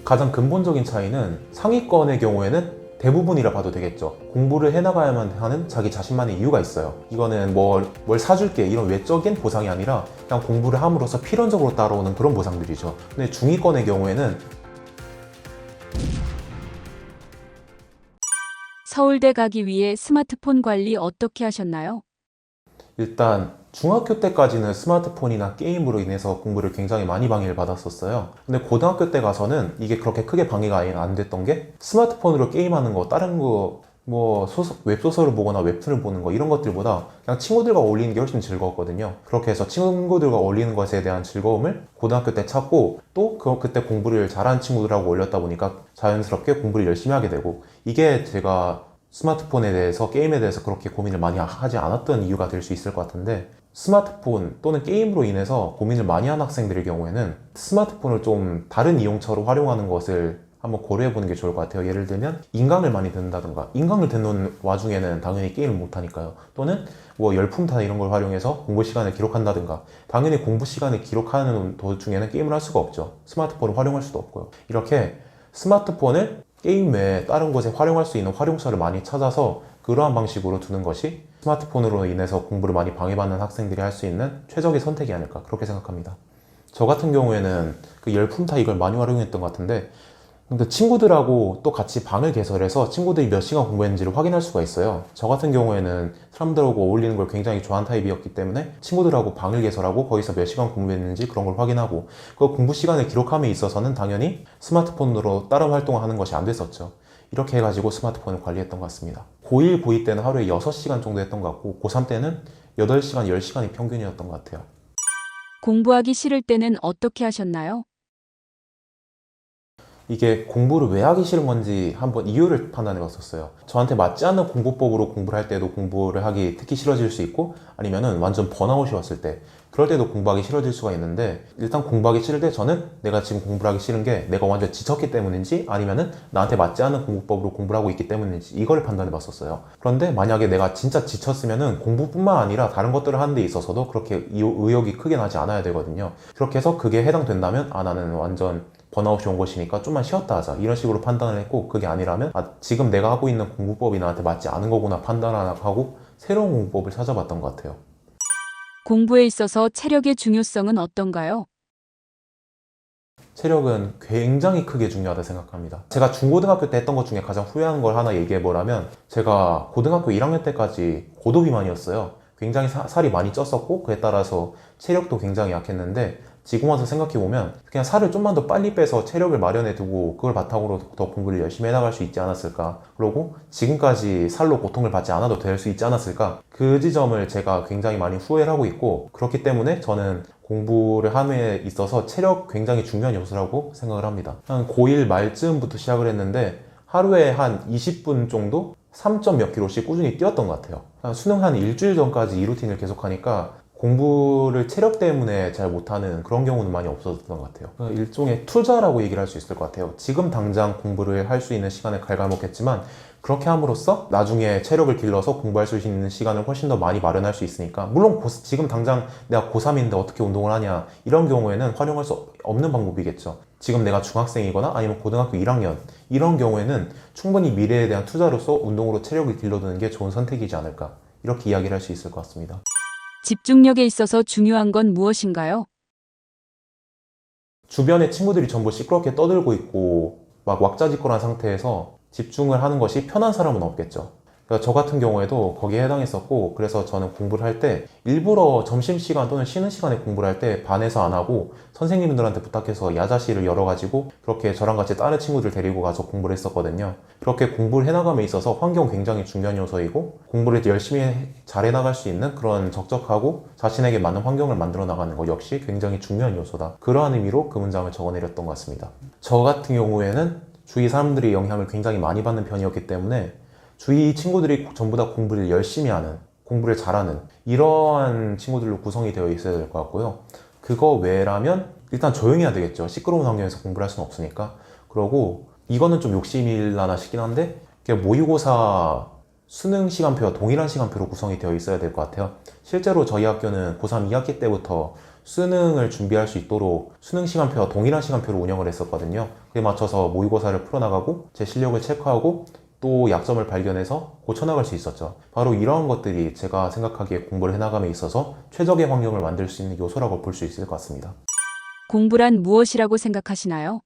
가장 근본적인 차이는 상위권의 경우에는 대부분이라 봐도 되겠죠. 공부를 해나가야만 하는 자기 자신만의 이유가 있어요. 이거는 뭘 사줄게 이런 외적인 보상이 아니라 그냥 공부를 함으로써 필연적으로 따라오는 그런 보상들이죠. 근데 중위권의 경우에는 서울대 가기 위해 스마트폰 관리 어떻게 하셨나요? 일단 중학교 때까지는 스마트폰이나 게임으로 인해서 공부를 굉장히 많이 방해를 받았었어요. 근데 고등학교 때 가서는 이게 그렇게 크게 방해가 안 됐던 게 스마트폰으로 게임하는 거, 다른 거, 웹소설을 보거나 웹툰을 보는 거 이런 것들보다 그냥 친구들과 어울리는 게 훨씬 즐거웠거든요. 그렇게 해서 친구들과 어울리는 것에 대한 즐거움을 고등학교 때 찾고 또 그때 공부를 잘하는 친구들하고 어울렸다 보니까 자연스럽게 공부를 열심히 하게 되고, 이게 제가 스마트폰에 대해서, 게임에 대해서 그렇게 고민을 많이 하지 않았던 이유가 될 수 있을 것 같은데, 스마트폰 또는 게임으로 인해서 고민을 많이 한 학생들의 경우에는 스마트폰을 좀 다른 이용처로 활용하는 것을 한번 고려해 보는 게 좋을 것 같아요. 예를 들면 인강을 많이 듣는다든가, 인강을 듣는 와중에는 당연히 게임을 못 하니까요. 또는 열품타 이런 걸 활용해서 공부 시간을 기록한다든가, 당연히 공부 시간을 기록하는 도중에는 게임을 할 수가 없죠. 스마트폰을 활용할 수도 없고요. 이렇게 스마트폰을 게임 외에 다른 곳에 활용할 수 있는 활용처를 많이 찾아서 그러한 방식으로 두는 것이 스마트폰으로 인해서 공부를 많이 방해받는 학생들이 할 수 있는 최적의 선택이 아닐까, 그렇게 생각합니다. 저 같은 경우에는 그 열품타 이걸 많이 활용했던 것 같은데, 근데 친구들하고 또 같이 방을 개설해서 친구들이 몇 시간 공부했는지를 확인할 수가 있어요. 저 같은 경우에는 사람들하고 어울리는 걸 굉장히 좋아하는 타입이었기 때문에 친구들하고 방을 개설하고 거기서 몇 시간 공부했는지 그런 걸 확인하고, 그 공부 시간을 기록함에 있어서는 당연히 스마트폰으로 다른 활동을 하는 것이 안 됐었죠. 이렇게 해가지고 스마트폰을 관리했던 것 같습니다. 고1, 고2 때는 하루에 6시간 정도 했던 것 같고, 고3 때는 8시간, 10시간이 평균이었던 것 같아요. 공부하기 싫을 때는 어떻게 하셨나요? 이게 공부를 왜 하기 싫은 건지 한번 이유를 판단해 봤었어요. 저한테 맞지 않는 공부법으로 공부를 할 때도 공부를 하기 특히 싫어질 수 있고, 아니면은 완전 번아웃이 왔을 때, 그럴 때도 공부하기 싫어질 수가 있는데, 일단 공부하기 싫을 때 저는 내가 지금 공부를 하기 싫은 게 내가 완전 지쳤기 때문인지 아니면은 나한테 맞지 않는 공부법으로 공부를 하고 있기 때문인지 이걸 판단해 봤었어요. 그런데 만약에 내가 진짜 지쳤으면은 공부뿐만 아니라 다른 것들을 하는 데 있어서도 그렇게 의욕이 크게 나지 않아야 되거든요. 그렇게 해서 그게 해당된다면 나는 완전 번아웃이 온 것이니까 좀만 쉬었다 하자, 이런 식으로 판단을 했고, 그게 아니라면 지금 내가 하고 있는 공부법이 나한테 맞지 않은 거구나 판단하고 새로운 공부법을 찾아봤던 것 같아요. 공부에 있어서 체력의 중요성은 어떤가요? 체력은 굉장히 크게 중요하다 생각합니다. 제가 중고등학교 때 했던 것 중에 가장 후회하는 걸 하나 얘기해 보라면, 제가 고등학교 1학년 때까지 고도비만이었어요. 굉장히 살이 많이 쪘었고, 그에 따라서 체력도 굉장히 약했는데, 지금 와서 생각해보면 그냥 살을 좀만 더 빨리 빼서 체력을 마련해 두고 그걸 바탕으로 더 공부를 열심히 해나갈 수 있지 않았을까, 그리고 지금까지 살로 고통을 받지 않아도 될 수 있지 않았을까, 그 지점을 제가 굉장히 많이 후회를 하고 있고, 그렇기 때문에 저는 공부를 함에 있어서 체력 굉장히 중요한 요소라고 생각을 합니다. 한 고1 말쯤부터 시작을 했는데 하루에 한 20분 정도 3점 몇 킬로씩 꾸준히 뛰었던 것 같아요. 수능 한 일주일 전까지 이 루틴을 계속하니까 공부를 체력 때문에 잘 못하는 그런 경우는 많이 없어졌던 것 같아요. 일종의 투자라고 얘기를 할 수 있을 것 같아요. 지금 당장 공부를 할 수 있는 시간을 갉아먹겠지만, 그렇게 함으로써 나중에 체력을 길러서 공부할 수 있는 시간을 훨씬 더 많이 마련할 수 있으니까, 물론 지금 당장 내가 고3인데 어떻게 운동을 하냐 이런 경우에는 활용할 수 없는 방법이겠죠. 지금 내가 중학생이거나 아니면 고등학교 1학년 이런 경우에는 충분히 미래에 대한 투자로서 운동으로 체력을 길러두는 게 좋은 선택이지 않을까, 이렇게 이야기를 할 수 있을 것 같습니다. 집중력에 있어서 중요한 건 무엇인가요? 주변에 친구들이 전부 시끄럽게 떠들고 있고 막 왁자지껄한 상태에서 집중을 하는 것이 편한 사람은 없겠죠. 그러니까 저 같은 경우에도 거기에 해당했었고, 그래서 저는 공부를 할 때 일부러 점심시간 또는 쉬는 시간에 공부를 할 때 반에서 안 하고 선생님들한테 부탁해서 야자실을 열어가지고 그렇게 저랑 같이 다른 친구들 데리고 가서 공부를 했었거든요. 그렇게 공부를 해나감에 있어서 환경 굉장히 중요한 요소이고, 공부를 열심히 잘 해나갈 수 있는 그런 적적하고 자신에게 맞는 환경을 만들어 나가는 것 역시 굉장히 중요한 요소다, 그러한 의미로 그 문장을 적어내렸던 것 같습니다. 저 같은 경우에는 주위 사람들의 영향을 굉장히 많이 받는 편이었기 때문에 주위 친구들이 전부 다 공부를 열심히 하는, 공부를 잘하는 이러한 친구들로 구성이 되어 있어야 될 것 같고요. 그거 외라면 일단 조용히 해야 되겠죠. 시끄러운 환경에서 공부를 할 수는 없으니까. 그러고 이거는 좀 욕심일라나 싶긴 한데, 모의고사 수능 시간표와 동일한 시간표로 구성이 되어 있어야 될 것 같아요. 실제로 저희 학교는 고3 2학기 때부터 수능을 준비할 수 있도록 수능 시간표와 동일한 시간표로 운영을 했었거든요. 그에 맞춰서 모의고사를 풀어나가고 제 실력을 체크하고 또 약점을 발견해서 고쳐나갈 수 있었죠. 바로 이러한 것들이 제가 생각하기에 공부를 해나감에 있어서 최적의 환경을 만들 수 있는 요소라고 볼 수 있을 것 같습니다. 공부란 무엇이라고 생각하시나요?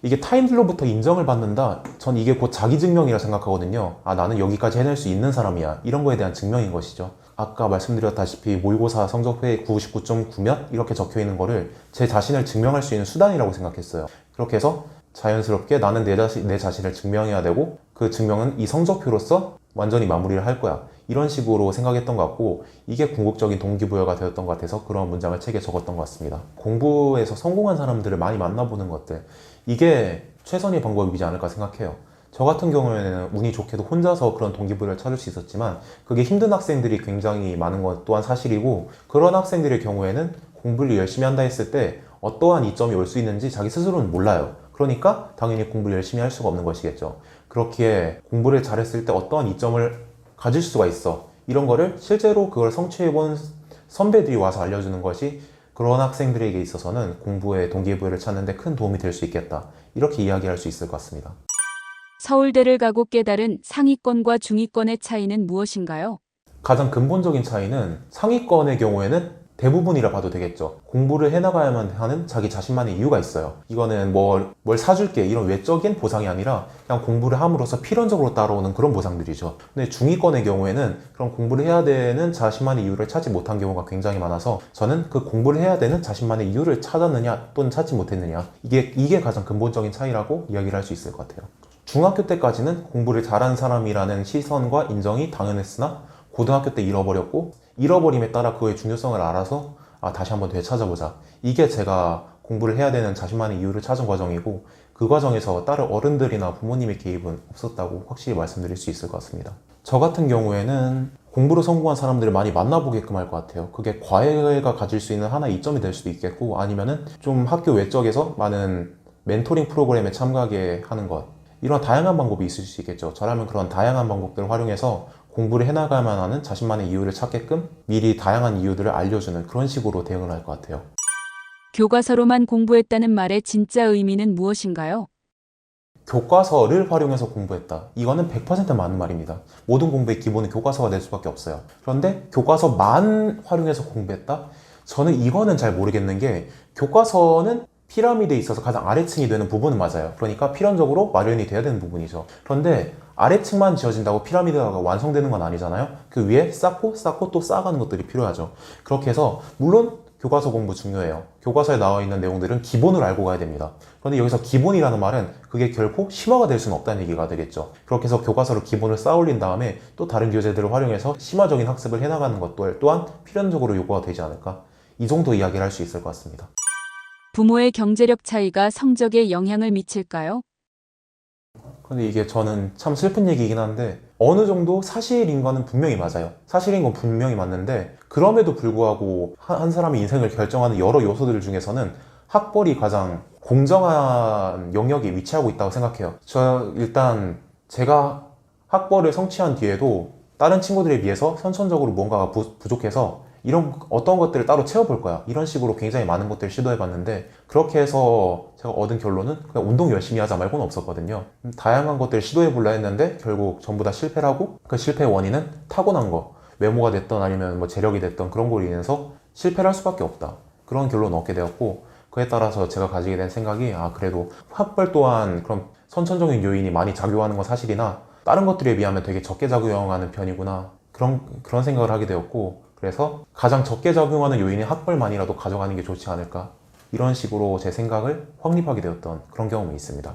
이게 타인들로부터 인정을 받는다? 전 이게 곧 자기증명이라 생각하거든요. 아, 나는 여기까지 해낼 수 있는 사람이야. 이런 거에 대한 증명인 것이죠. 아까 말씀드렸다시피 모의고사 성적표에 99.9면 이렇게 적혀 있는 거를 제 자신을 증명할 수 있는 수단이라고 생각했어요. 그렇게 해서 자연스럽게 나는 내 자신을 증명해야 되고 그 증명은 이 성적표로서 완전히 마무리를 할 거야. 이런 식으로 생각했던 것 같고 이게 궁극적인 동기부여가 되었던 것 같아서 그런 문장을 책에 적었던 것 같습니다. 공부에서 성공한 사람들을 많이 만나보는 것들 이게 최선의 방법이지 않을까 생각해요. 저 같은 경우에는 운이 좋게도 혼자서 그런 동기부여를 찾을 수 있었지만 그게 힘든 학생들이 굉장히 많은 것 또한 사실이고 그런 학생들의 경우에는 공부를 열심히 한다 했을 때 어떠한 이점이 올 수 있는지 자기 스스로는 몰라요. 그러니까 당연히 공부를 열심히 할 수가 없는 것이겠죠. 그렇기에 공부를 잘했을 때 어떠한 이점을 가질 수가 있어. 이런 거를 실제로 그걸 성취해본 선배들이 와서 알려주는 것이 그런 학생들에게 있어서는 공부의 동기부여를 찾는 데 큰 도움이 될 수 있겠다. 이렇게 이야기할 수 있을 것 같습니다. 서울대를 가고 깨달은 상위권과 중위권의 차이는 무엇인가요? 가장 근본적인 차이는 상위권의 경우에는 대부분이라 봐도 되겠죠. 공부를 해나가야만 하는 자기 자신만의 이유가 있어요. 이거는 뭘 사줄게 이런 외적인 보상이 아니라 그냥 공부를 함으로써 필연적으로 따라오는 그런 보상들이죠. 근데 중위권의 경우에는 그런 공부를 해야 되는 자신만의 이유를 찾지 못한 경우가 굉장히 많아서 저는 그 공부를 해야 되는 자신만의 이유를 찾았느냐 또는 찾지 못했느냐 이게 가장 근본적인 차이라고 이야기를 할 수 있을 것 같아요. 중학교 때까지는 공부를 잘한 사람이라는 시선과 인정이 당연했으나 고등학교 때 잃어버림에 따라 그의 중요성을 알아서 다시 한번 되찾아보자. 이게 제가 공부를 해야 되는 자신만의 이유를 찾은 과정이고 그 과정에서 다른 어른들이나 부모님의 개입은 없었다고 확실히 말씀드릴 수 있을 것 같습니다. 저 같은 경우에는 공부로 성공한 사람들을 많이 만나보게끔 할 것 같아요. 그게 과외가 가질 수 있는 하나의 이점이 될 수도 있겠고 아니면은 좀 학교 외적에서 많은 멘토링 프로그램에 참가하게 하는 것 이런 다양한 방법이 있을 수 있겠죠. 저라면 그런 다양한 방법들을 활용해서 공부를 해나가야만 하는 자신만의 이유를 찾게끔 미리 다양한 이유들을 알려주는 그런 식으로 대응을 할 것 같아요. 교과서로만 공부했다는 말의 진짜 의미는 무엇인가요? 교과서를 활용해서 공부했다. 이거는 100% 맞는 말입니다. 모든 공부의 기본은 교과서가 될 수밖에 없어요. 그런데 교과서만 활용해서 공부했다? 저는 이거는 잘 모르겠는 게 교과서는 피라미드에 있어서 가장 아래층이 되는 부분은 맞아요. 그러니까 필연적으로 마련이 돼야 되는 부분이죠. 그런데 아래층만 지어진다고 피라미드가 완성되는 건 아니잖아요. 그 위에 쌓고 또 쌓아가는 것들이 필요하죠. 그렇게 해서 물론 교과서 공부 중요해요. 교과서에 나와 있는 내용들은 기본을 알고 가야 됩니다. 그런데 여기서 기본이라는 말은 그게 결코 심화가 될 수는 없다는 얘기가 되겠죠. 그렇게 해서 교과서로 기본을 쌓아 올린 다음에 또 다른 교재들을 활용해서 심화적인 학습을 해나가는 것 또한 필연적으로 요구가 되지 않을까. 이 정도 이야기를 할 수 있을 것 같습니다. 부모의 경제력 차이가 성적에 영향을 미칠까요? 근데 이게 저는 참 슬픈 얘기이긴 한데 어느 정도 사실인 거는 분명히 맞아요. 사실인 건 분명히 맞는데 그럼에도 불구하고 한 사람의 인생을 결정하는 여러 요소들 중에서는 학벌이 가장 공정한 영역에 위치하고 있다고 생각해요. 일단 제가 학벌을 성취한 뒤에도 다른 친구들에 비해서 선천적으로 뭔가가 부족해서 이런 어떤 것들을 따로 채워볼 거야. 이런 식으로 굉장히 많은 것들을 시도해봤는데 그렇게 해서 제가 얻은 결론은 그냥 운동 열심히 하자 말고는 없었거든요. 다양한 것들을 시도해보려 했는데 결국 전부 다 실패를 하고 그 실패의 원인은 타고난 거 외모가 됐던 아니면 뭐 재력이 됐던 그런 걸로 인해서 실패를 할 수밖에 없다. 그런 결론을 얻게 되었고 그에 따라서 제가 가지게 된 생각이 그래도 학벌 또한 그런 선천적인 요인이 많이 작용하는 건 사실이나 다른 것들에 비하면 되게 적게 작용하는 편이구나. 그런 생각을 하게 되었고 그래서 가장 적게 작용하는 요인인 학벌만이라도 가져가는 게 좋지 않을까 이런 식으로 제 생각을 확립하게 되었던 그런 경험이 있습니다.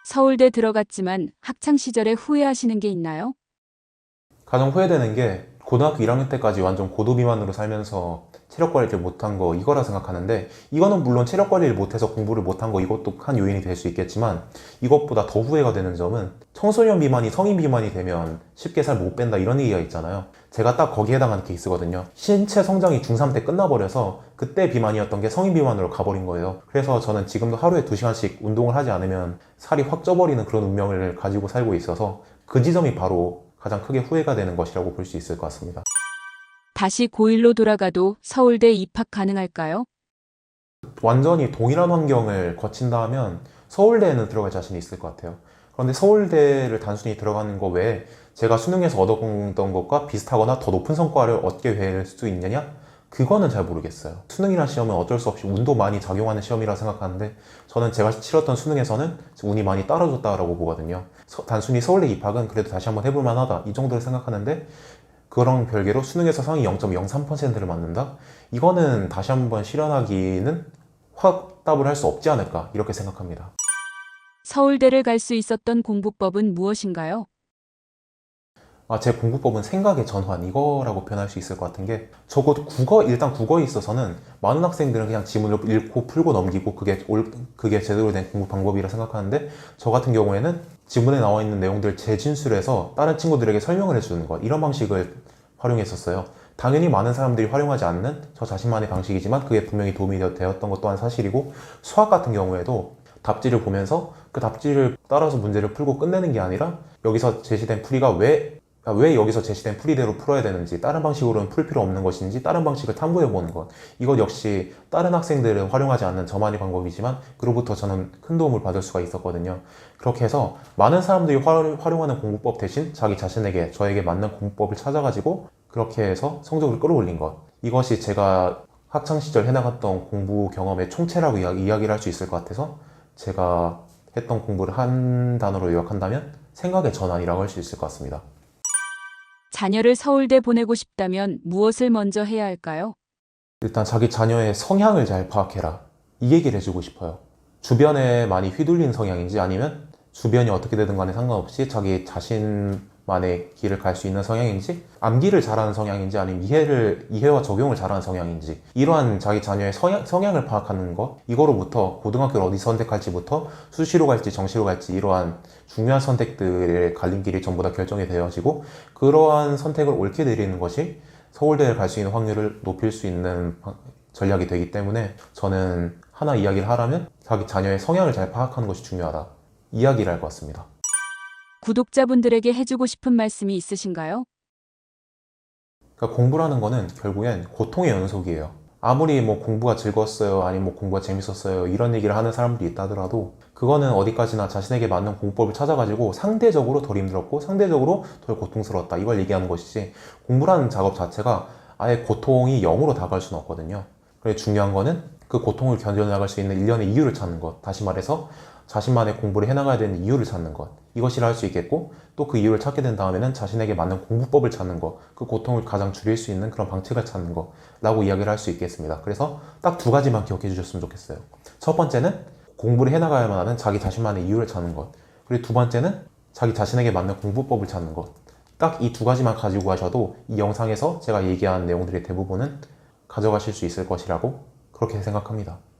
서울대 들어갔지만 학창시절에 후회하시는 게 있나요? 가장 후회되는 게 고등학교 1학년 때까지 완전 고도비만으로 살면서 체력 관리를 못한 거 이거라 생각하는데 이거는 물론 체력 관리를 못해서 공부를 못한 거 이것도 한 요인이 될 수 있겠지만 이것보다 더 후회가 되는 점은 청소년 비만이 성인 비만이 되면 쉽게 살 못 뺀다 이런 얘기가 있잖아요. 제가 딱 거기에 해당하는 케이스거든요. 신체 성장이 중3 때 끝나버려서 그때 비만이었던 게 성인 비만으로 가버린 거예요. 그래서 저는 지금도 하루에 2시간씩 운동을 하지 않으면 살이 확 쪄버리는 그런 운명을 가지고 살고 있어서 그 지점이 바로 가장 크게 후회가 되는 것이라고 볼 수 있을 것 같습니다. 다시 고1로 돌아가도 서울대 입학 가능할까요? 완전히 동일한 환경을 거친다 하면 서울대에는 들어갈 자신이 있을 것 같아요. 그런데 서울대를 단순히 들어가는 거 외에 제가 수능에서 얻어본 것과 비슷하거나 더 높은 성과를 얻게 될 수 있느냐? 그거는 잘 모르겠어요. 수능이라는 시험은 어쩔 수 없이 운도 많이 작용하는 시험이라 생각하는데 저는 제가 치렀던 수능에서는 운이 많이 떨어졌다라고 보거든요. 단순히 서울대 입학은 그래도 다시 한번 해볼 만하다 이 정도를 생각하는데 그런 별개로 수능에서 상위 0.03%를 맞는다? 이거는 다시 한번 실현하기는 확답을 할 수 없지 않을까 이렇게 생각합니다. 서울대를 갈 수 있었던 공부법은 무엇인가요? 제 공부법은 생각의 전환 이거라고 표현할 수 있을 것 같은 게 적어도 일단 국어에 있어서는 많은 학생들은 그냥 지문을 읽고 풀고 넘기고 그게 제대로 된 공부 방법이라 생각하는데 저 같은 경우에는 지문에 나와 있는 내용들을 재진술해서 다른 친구들에게 설명을 해주는 것 이런 방식을 활용했었어요. 당연히 많은 사람들이 활용하지 않는 저 자신만의 방식이지만 그게 분명히 도움이 되었던 것 또한 사실이고 수학 같은 경우에도 답지를 보면서 그 답지를 따라서 문제를 풀고 끝내는 게 아니라 여기서 제시된 풀이가 왜 여기서 제시된 풀이대로 풀어야 되는지 다른 방식으로는 풀 필요 없는 것인지 다른 방식을 탐구해 보는 것 이것 역시 다른 학생들은 활용하지 않는 저만의 방법이지만 그로부터 저는 큰 도움을 받을 수가 있었거든요. 그렇게 해서 많은 사람들이 활용하는 공부법 대신 자기 자신에게 저에게 맞는 공부법을 찾아가지고 그렇게 해서 성적을 끌어올린 것 이것이 제가 학창시절 해나갔던 공부 경험의 총체라고 이야기를 할 수 있을 것 같아서 제가 했던 공부를 한 단어로 요약한다면 생각의 전환이라고 할 수 있을 것 같습니다. 자녀를 서울대 보내고 싶다면 무엇을 먼저 해야 할까요? 일단 자기 자녀의 성향을 잘 파악해라. 이 얘기를 해주고 싶어요. 주변에 많이 휘둘리는 성향인지 아니면 주변이 어떻게 되든 간에 상관없이 자기 자신만의 길을 갈 수 있는 성향인지 암기를 잘하는 성향인지 아니면 이해와 적용을 잘하는 성향인지 이러한 자기 자녀의 성향을 파악하는 것 이거로부터 고등학교를 어디 선택할지부터 수시로 갈지 정시로 갈지 이러한 중요한 선택들의 갈림길이 전부 다 결정이 되어지고 그러한 선택을 옳게 내리는 것이 서울대를 갈 수 있는 확률을 높일 수 있는 전략이 되기 때문에 저는 하나 이야기를 하라면 자기 자녀의 성향을 잘 파악하는 것이 중요하다. 이야기를 할 것 같습니다. 구독자분들에게 해주고 싶은 말씀이 있으신가요? 그러니까 공부라는 거는 결국엔 고통의 연속이에요. 아무리 뭐 공부가 즐거웠어요, 아니면 뭐 공부가 재밌었어요, 이런 얘기를 하는 사람들이 있다 하더라도 그거는 어디까지나 자신에게 맞는 공부법을 찾아가지고 상대적으로 덜 힘들었고 상대적으로 덜 고통스러웠다 이걸 얘기하는 것이지 공부라는 작업 자체가 아예 고통이 0으로 다가갈 수는 없거든요. 그래서 중요한 거는 그 고통을 견뎌나갈 수 있는 일련의 이유를 찾는 것 다시 말해서 자신만의 공부를 해나가야 되는 이유를 찾는 것 이것이라 할 수 있겠고 또 그 이유를 찾게 된 다음에는 자신에게 맞는 공부법을 찾는 것 그 고통을 가장 줄일 수 있는 그런 방책을 찾는 것 라고 이야기를 할 수 있겠습니다. 그래서 딱 두 가지만 기억해 주셨으면 좋겠어요. 첫 번째는 공부를 해나가야만 하는 자기 자신만의 이유를 찾는 것 그리고 두 번째는 자기 자신에게 맞는 공부법을 찾는 것 딱 이 두 가지만 가지고 가셔도 이 영상에서 제가 얘기한 내용들의 대부분은 가져가실 수 있을 것이라고 그렇게 생각합니다.